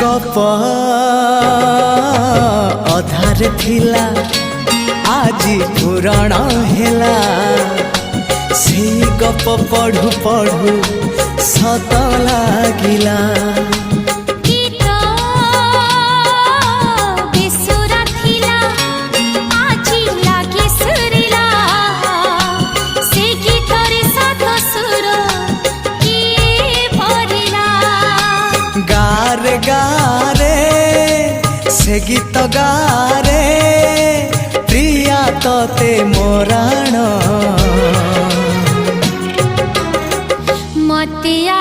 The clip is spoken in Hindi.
गप अधार थिला आजी पुराण हेला से गप पढ़ु पढ़ु सत लागिला गारे गारे से गीत गारे प्रिया तोते मोराण मतिया